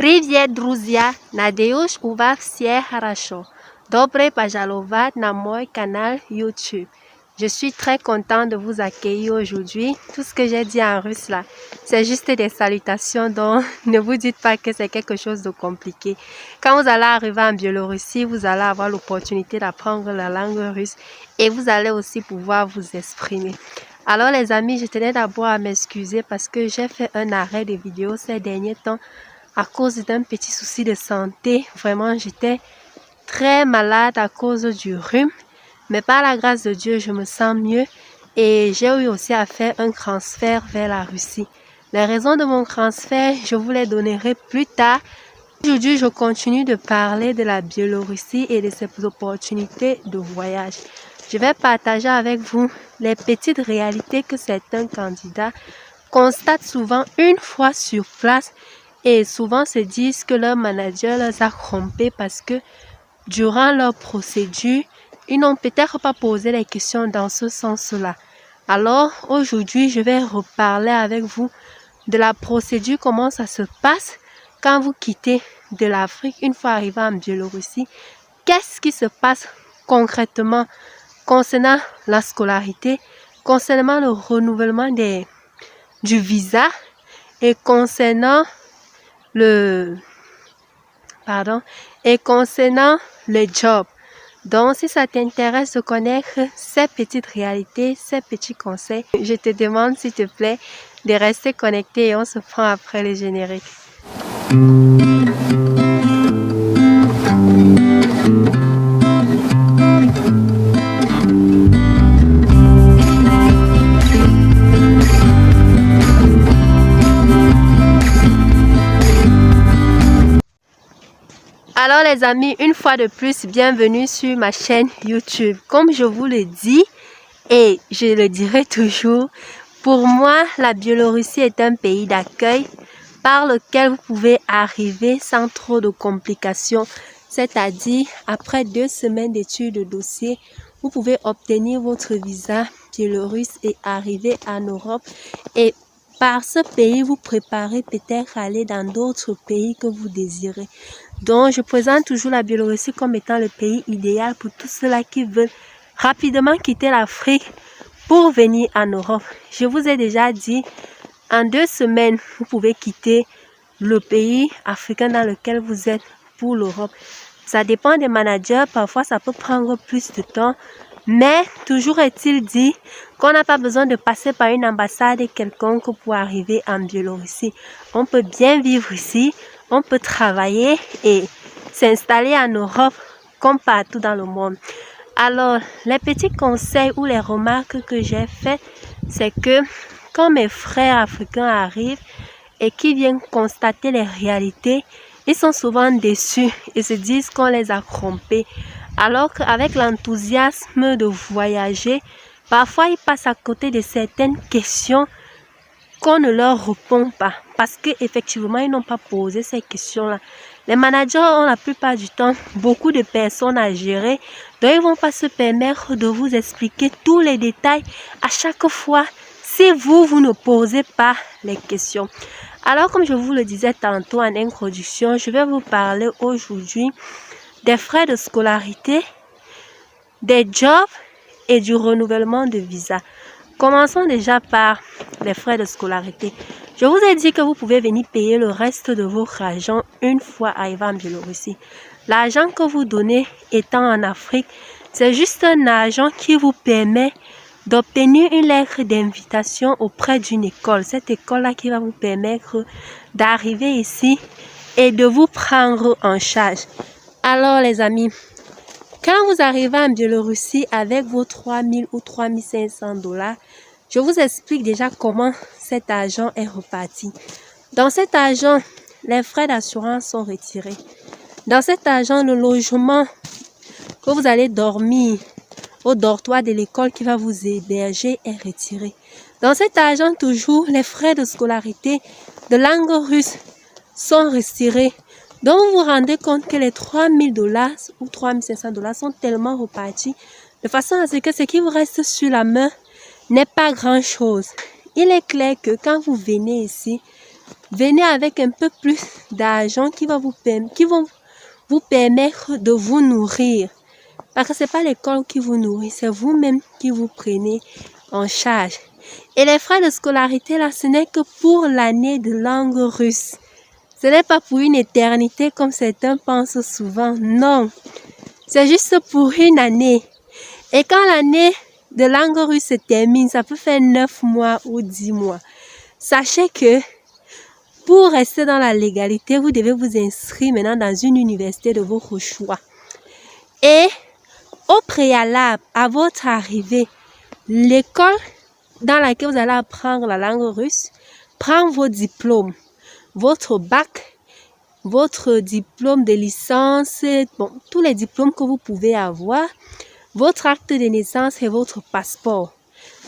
Привет, друзья! Надеюсь, у вас все хорошо. Добре пожаловать на mon canal YouTube. Je suis très content de vous accueillir aujourd'hui. Tout ce que j'ai dit en russe là, c'est juste des salutations, donc ne vous dites pas que c'est quelque chose de compliqué. Quand vous allez arriver en Biélorussie, vous allez avoir l'opportunité d'apprendre la langue russe et vous allez aussi pouvoir vous exprimer. Alors les amis, je tenais d'abord à m'excuser parce que j'ai fait un arrêt de vidéo ces derniers temps à cause d'un petit souci de santé. Vraiment, j'étais très malade à cause du rhume. Mais par la grâce de Dieu, je me sens mieux et j'ai eu aussi à faire un transfert vers la Russie. Les raisons de mon transfert, je vous les donnerai plus tard. Aujourd'hui, je continue de parler de la Biélorussie et de ses opportunités de voyage. Je vais partager avec vous les petites réalités que certains candidats constatent souvent une fois sur place et souvent se disent que leur manager les a trompés parce que durant leur procédure, ils n'ont peut-être pas posé les questions dans ce sens-là. Alors, aujourd'hui, je vais reparler avec vous de la procédure, comment ça se passe quand vous quittez de l'Afrique, une fois arrivé en Biélorussie. Qu'est-ce qui se passe concrètement concernant la scolarité, concernant le renouvellement du visa et concernant le job. Donc, si ça t'intéresse de connaître ces petites réalités, ces petits conseils, je te demande s'il te plaît de rester connecté et on se prend après le générique. Alors les amis, une fois de plus, bienvenue sur ma chaîne YouTube. Comme je vous le dis et je le dirai toujours, pour moi, la Biélorussie est un pays d'accueil par lequel vous pouvez arriver sans trop de complications. C'est-à-dire, après 2 semaines d'études de dossier, vous pouvez obtenir votre visa biélorusse et arriver en Europe. Et par ce pays, vous préparez peut-être à aller dans d'autres pays que vous désirez. Donc, je présente toujours la Biélorussie comme étant le pays idéal pour tous ceux-là qui veulent rapidement quitter l'Afrique pour venir en Europe. Je vous ai déjà dit, en 2 semaines, vous pouvez quitter le pays africain dans lequel vous êtes pour l'Europe. Ça dépend des managers, parfois ça peut prendre plus de temps, mais toujours est-il dit qu'on n'a pas besoin de passer par une ambassade quelconque pour arriver en Biélorussie. On peut bien vivre ici, on peut travailler et s'installer en Europe comme partout dans le monde. Alors, les petits conseils ou les remarques que j'ai faites, c'est que quand mes frères africains arrivent et qui viennent constater les réalités, ils sont souvent déçus et se disent qu'on les a trompés. Alors qu'avec l'enthousiasme de voyager, parfois ils passent à côté de certaines questions qu'on ne leur répond pas parce qu'effectivement ils n'ont pas posé ces questions-là. Les managers ont la plupart du temps beaucoup de personnes à gérer, donc ils ne vont pas se permettre de vous expliquer tous les détails à chaque fois si vous ne posez pas les questions. Alors comme je vous le disais tantôt en introduction, je vais vous parler aujourd'hui des frais de scolarité, des jobs et du renouvellement de visa. Commençons déjà par les frais de scolarité. Je vous ai dit que vous pouvez venir payer le reste de votre argent une fois arrivé en Biélorussie. L'argent que vous donnez étant en Afrique, c'est juste un argent qui vous permet d'obtenir une lettre d'invitation auprès d'une école. Cette école-là qui va vous permettre d'arriver ici et de vous prendre en charge. Alors les amis, quand vous arrivez en Biélorussie avec vos 3 000 ou 3 500 $, je vous explique déjà comment cet argent est reparti. Dans cet argent, les frais d'assurance sont retirés. Dans cet argent, le logement que vous allez dormir au dortoir de l'école qui va vous héberger est retiré. Dans cet argent, toujours, les frais de scolarité de langue russe sont retirés. Donc, vous vous rendez compte que les 3 000 $ ou 3 500 $ sont tellement repartis de façon à ce que ce qui vous reste sur la main n'est pas grand-chose. Il est clair que quand vous venez ici, venez avec un peu plus d'argent qui vont vous permettre de vous nourrir. Parce que ce n'est pas l'école qui vous nourrit, c'est vous-même qui vous prenez en charge. Et les frais de scolarité, là, ce n'est que pour l'année de langue russe. Ce n'est pas pour une éternité comme certains pensent souvent. Non, c'est juste pour une année. Et quand l'année de langue russe se termine, ça peut faire 9 mois ou 10 mois. Sachez que pour rester dans la légalité, vous devez vous inscrire maintenant dans une université de votre choix. Et au préalable, à votre arrivée, l'école dans laquelle vous allez apprendre la langue russe prend vos diplômes, votre bac, votre diplôme de licence, bon, tous les diplômes que vous pouvez avoir, votre acte de naissance et votre passeport.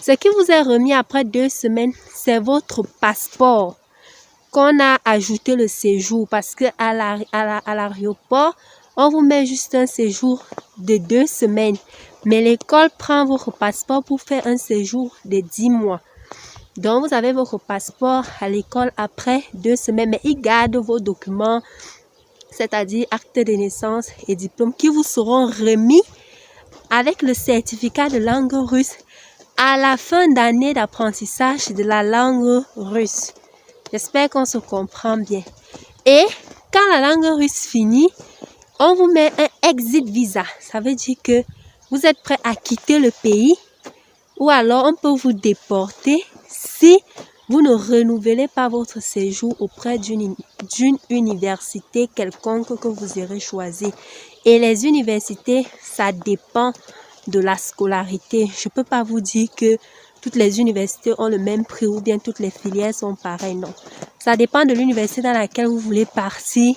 Ce qui vous est remis après 2 semaines, c'est votre passeport qu'on a ajouté le séjour parce que à l'aéroport, on vous met juste un séjour de 2 semaines. Mais l'école prend votre passeport pour faire un séjour de 10 mois. Donc, vous avez votre passeport à l'école après 2 semaines, mais ils gardent vos documents, c'est-à-dire acte de naissance et diplôme qui vous seront remis avec le certificat de langue russe à la fin d'année d'apprentissage de la langue russe. J'espère qu'on se comprend bien. Et quand la langue russe finit, on vous met un exit visa. Ça veut dire que vous êtes prêt à quitter le pays ou alors on peut vous déporter si vous ne renouvelez pas votre séjour auprès d'une université quelconque que vous aurez choisi. Et les universités, ça dépend de la scolarité. Je ne peux pas vous dire que toutes les universités ont le même prix ou bien toutes les filières sont pareilles. Non. Ça dépend de l'université dans laquelle vous voulez partir.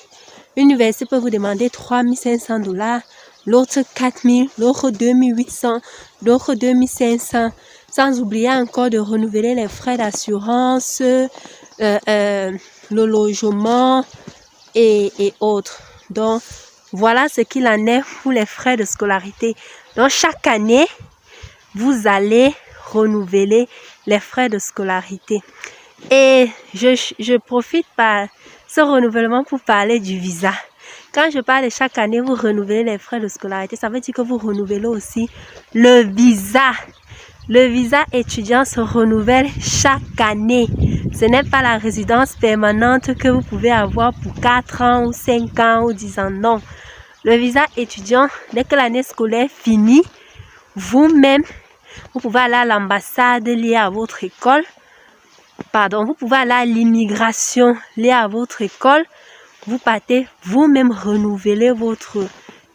Une université peut vous demander 3 500 $, l'autre 4 000, l'autre 2 800, l'autre 2 500. Sans oublier encore de renouveler les frais d'assurance, le logement et autres. Donc, voilà ce qu'il en est pour les frais de scolarité. Donc, chaque année, vous allez renouveler les frais de scolarité. Et je profite par ce renouvellement pour parler du visa. Quand je parle de chaque année, vous renouvelez les frais de scolarité, ça veut dire que vous renouvelez aussi le visa. Le visa étudiant se renouvelle chaque année. Ce n'est pas la résidence permanente que vous pouvez avoir pour 4 ans ou 5 ans ou 10 ans. Non. Le visa étudiant, dès que l'année scolaire finit, vous-même, vous pouvez aller à l'ambassade liée à votre école. Pardon, vous pouvez aller à l'immigration liée à votre école. Vous partez vous-même renouveler votre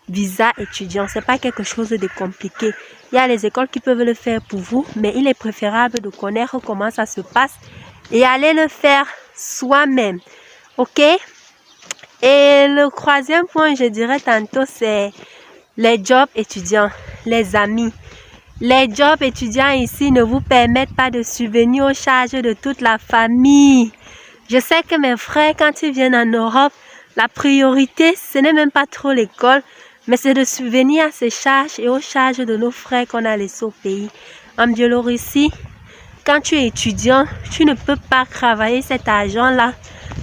visa étudiant. Ce n'est pas quelque chose de compliqué. Il y a les écoles qui peuvent le faire pour vous, mais il est préférable de connaître comment ça se passe et aller le faire soi-même. Ok? Et le 3e point, je dirais tantôt, c'est les jobs étudiants, les amis. Les jobs étudiants ici ne vous permettent pas de subvenir aux charges de toute la famille. Je sais que mes frères, quand ils viennent en Europe, la priorité, ce n'est même pas trop l'école, mais c'est de subvenir à ces charges et aux charges de nos frères qu'on a laissés au pays. En Biélorussie, quand tu es étudiant, tu ne peux pas travailler cet argent-là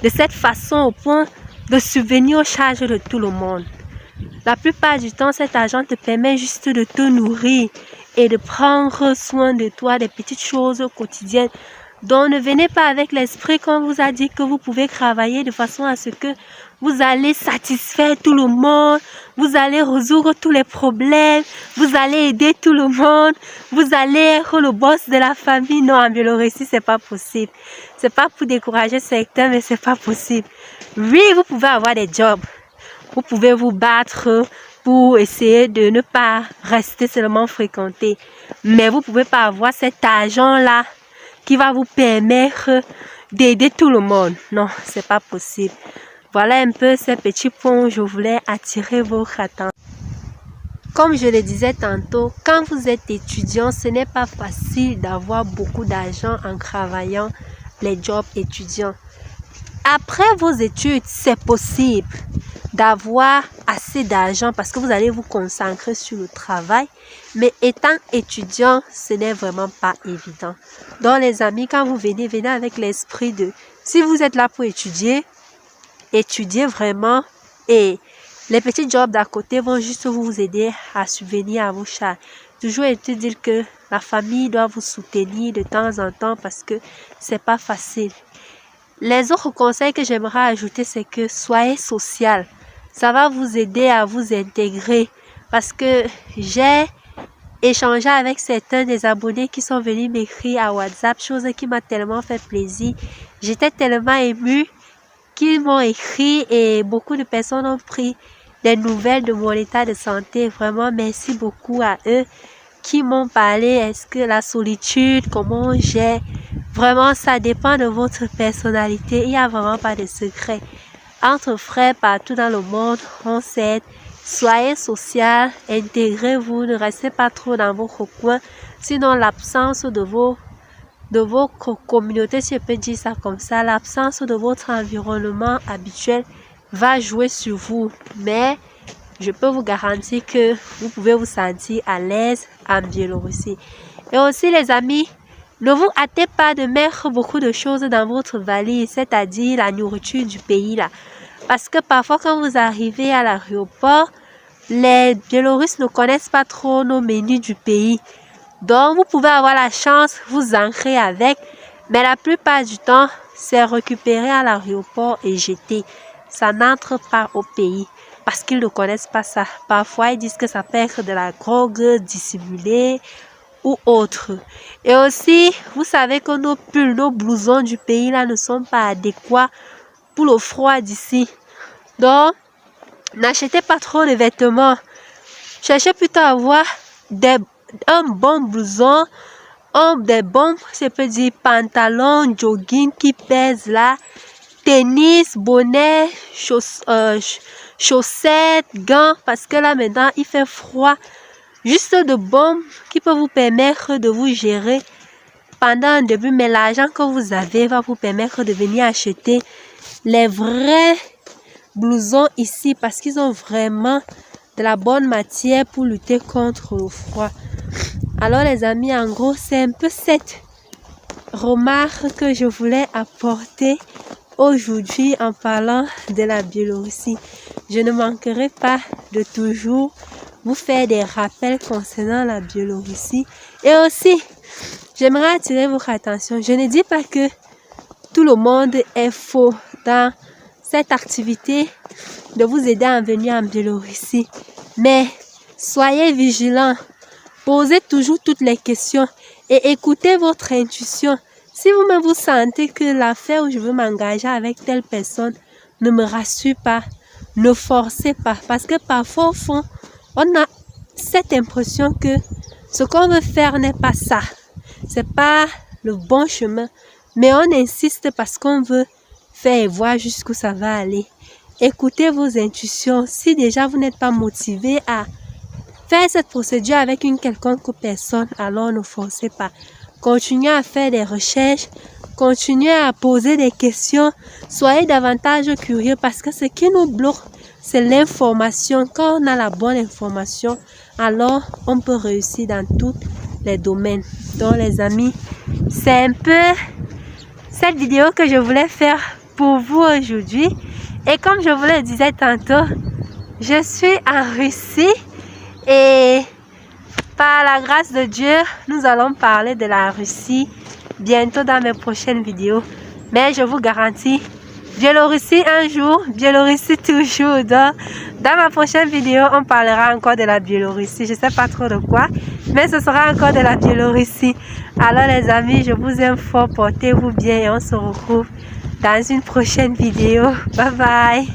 de cette façon au point de subvenir aux charges de tout le monde. La plupart du temps, cet argent te permet juste de te nourrir et de prendre soin de toi, des petites choses quotidiennes. Donc, ne venez pas avec l'esprit qu'on vous a dit que vous pouvez travailler de façon à ce que vous allez satisfaire tout le monde, vous allez résoudre tous les problèmes, vous allez aider tout le monde, vous allez être le boss de la famille. Non, en Biélorussie, c'est pas possible. C'est pas pour décourager certains, mais c'est pas possible. Oui, vous pouvez avoir des jobs. Vous pouvez vous battre pour essayer de ne pas rester seulement fréquenté. Mais vous ne pouvez pas avoir cet argent-là qui va vous permettre d'aider tout le monde. Non, ce n'est pas possible. Voilà un peu ces petits points où je voulais attirer votre attention. Comme je le disais tantôt, quand vous êtes étudiant, ce n'est pas facile d'avoir beaucoup d'argent en travaillant les jobs étudiants. Après vos études, c'est possible d'avoir assez d'argent parce que vous allez vous concentrer sur le travail. Mais étant étudiant, ce n'est vraiment pas évident. Donc les amis, quand vous venez avec l'esprit de Si vous êtes là pour étudier, étudiez vraiment et les petits jobs d'à côté vont juste vous aider à subvenir à vos charges. Toujours dire que la famille doit vous soutenir de temps en temps parce que c'est pas facile. Les autres conseils que j'aimerais ajouter, c'est que soyez social. Ça va vous aider à vous intégrer parce que j'ai échangé avec certains des abonnés qui sont venus m'écrire à WhatsApp, chose qui m'a tellement fait plaisir. J'étais tellement émue qu'ils m'ont écrit et beaucoup de personnes ont pris des nouvelles de mon état de santé. Vraiment, merci beaucoup à eux qui m'ont parlé. Est-ce que la solitude, comment j'ai... Vraiment, ça dépend de votre personnalité. Il n'y a vraiment pas de secret. Entre frères partout dans le monde, on s'aide. Soyez social, intégrez-vous, ne restez pas trop dans votre coin. Sinon, l'absence de vos communautés, si je peux dire ça comme ça, l'absence de votre environnement habituel va jouer sur vous. Mais je peux vous garantir que vous pouvez vous sentir à l'aise en Biélorussie. Et aussi les amis, ne vous hâtez pas de mettre beaucoup de choses dans votre valise, c'est-à-dire la nourriture du pays là. Parce que parfois quand vous arrivez à l'aéroport, les Biélorusses ne connaissent pas trop nos menus du pays. Donc vous pouvez avoir la chance, vous ancrer avec, mais la plupart du temps, c'est récupéré à l'aéroport et jeté. Ça n'entre pas au pays parce qu'ils ne connaissent pas ça. Parfois, ils disent que ça peut être de la drogue dissimulée ou autre. Et aussi, vous savez que nos pulls, nos blousons du pays là ne sont pas adéquats pour le froid d'ici. Donc, n'achetez pas trop de vêtements. Cherchez plutôt à avoir un bon blouson, des bons, je peux dire, pantalons, jogging qui pèsent là, tennis, bonnet, chaussettes, gants, parce que là maintenant il fait froid. Juste de bombes qui peut vous permettre de vous gérer pendant un début, mais l'argent que vous avez va vous permettre de venir acheter les vrais blousons ici parce qu'ils ont vraiment de la bonne matière pour lutter contre le froid. Alors les amis, en gros, c'est un peu cette remarque que je voulais apporter aujourd'hui en parlant de la Biélorussie. Je ne manquerai pas de toujours vous faire des rappels concernant la Biélorussie. Et aussi, j'aimerais attirer votre attention. Je ne dis pas que tout le monde est faux dans cette activité de vous aider à venir en Biélorussie. Mais soyez vigilants. Posez toujours toutes les questions et écoutez votre intuition. Si vous-même vous sentez que l'affaire où je veux m'engager avec telle personne ne me rassure pas, ne forcez pas. Parce que parfois, au fond, on a cette impression que ce qu'on veut faire n'est pas ça. C'est pas le bon chemin. Mais on insiste parce qu'on veut faire et voir jusqu'où ça va aller. Écoutez vos intuitions. Si déjà vous n'êtes pas motivé à faire cette procédure avec une quelconque personne, alors ne forcez pas. Continuez à faire des recherches, continuez à poser des questions, soyez davantage curieux parce que ce qui nous bloque, c'est l'information. Quand on a la bonne information, alors on peut réussir dans tous les domaines. Donc les amis, c'est un peu cette vidéo que je voulais faire pour vous aujourd'hui. Et comme je vous le disais tantôt, je suis en Russie et par la grâce de Dieu, nous allons parler de la Russie bientôt dans mes prochaines vidéos. Mais je vous garantis, Biélorussie un jour, Biélorussie toujours. Donc, dans ma prochaine vidéo, on parlera encore de la Biélorussie. Je ne sais pas trop de quoi, mais ce sera encore de la Biélorussie. Alors les amis, je vous aime fort, portez-vous bien et on se retrouve dans une prochaine vidéo. Bye bye.